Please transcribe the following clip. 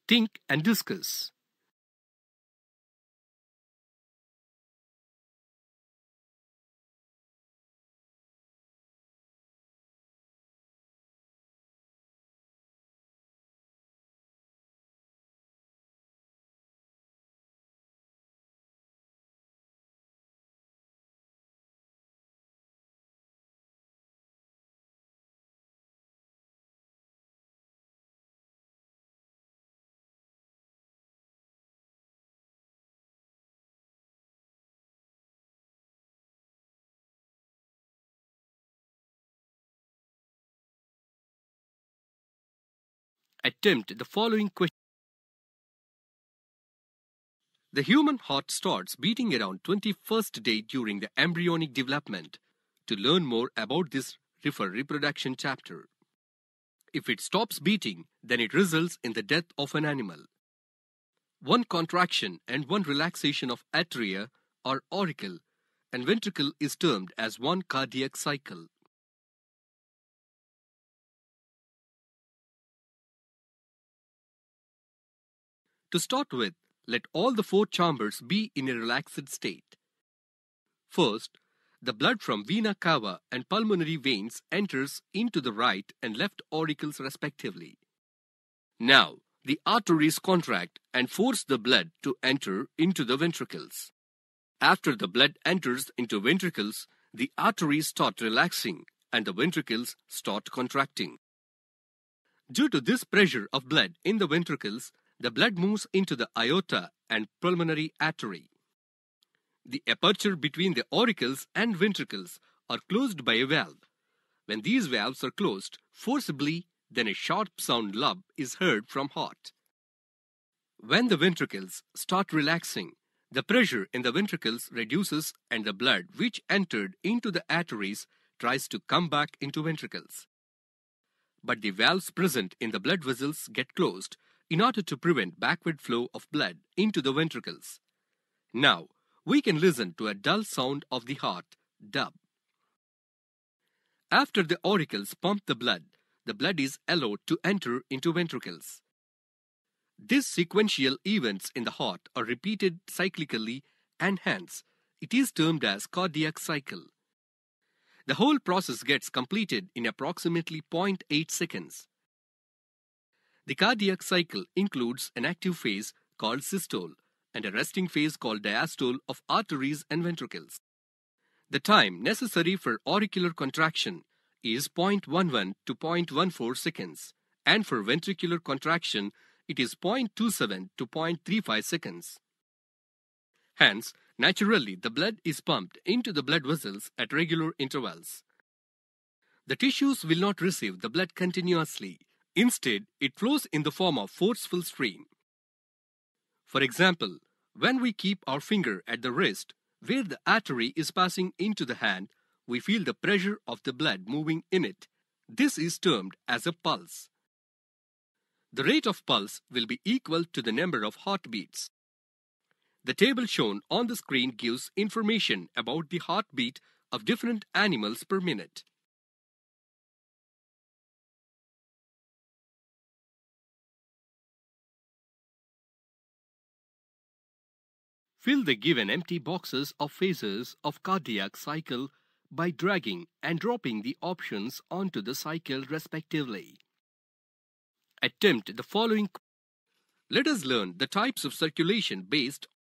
think and discuss. Attempt the following question. The human heart starts beating around 21st day during the embryonic development. To learn more about this, refer reproduction chapter. If it stops beating, then it results in the death of an animal. One contraction and one relaxation of atria or auricle and ventricle is termed as one cardiac cycle. To start with, let all the four chambers be in a relaxed state. First, the blood from vena cava and pulmonary veins enters into the right and left auricles respectively. Now, the arteries contract and force the blood to enter into the ventricles. After the blood enters into ventricles, the arteries start relaxing and the ventricles start contracting. Due to this pressure of blood in the ventricles, the blood moves into the aorta and pulmonary artery. The aperture between the auricles and ventricles are closed by a valve. When these valves are closed forcibly, then a sharp sound lub is heard from heart. When the ventricles start relaxing, the pressure in the ventricles reduces and the blood which entered into the arteries tries to come back into ventricles. But the valves present in the blood vessels get closed in order to prevent backward flow of blood into the ventricles. Now, we can listen to a dull sound of the heart, dub. After the auricles pump the blood is allowed to enter into ventricles. These sequential events in the heart are repeated cyclically and hence it is termed as cardiac cycle. The whole process gets completed in approximately 0.8 seconds. The cardiac cycle includes an active phase called systole and a resting phase called diastole of arteries and ventricles. The time necessary for auricular contraction is 0.11 to 0.14 seconds, and for ventricular contraction, it is 0.27 to 0.35 seconds. Hence, naturally, the blood is pumped into the blood vessels at regular intervals. The tissues will not receive the blood continuously. Instead, it flows in the form of forceful stream. For example, when we keep our finger at the wrist, where the artery is passing into the hand, we feel the pressure of the blood moving in it. This is termed as a pulse. The rate of pulse will be equal to the number of heartbeats. The table shown on the screen gives information about the heartbeat of different animals per minute. Fill the given empty boxes of phases of cardiac cycle by dragging and dropping the options onto the cycle respectively. Attempt the following. Let us learn the types of circulation based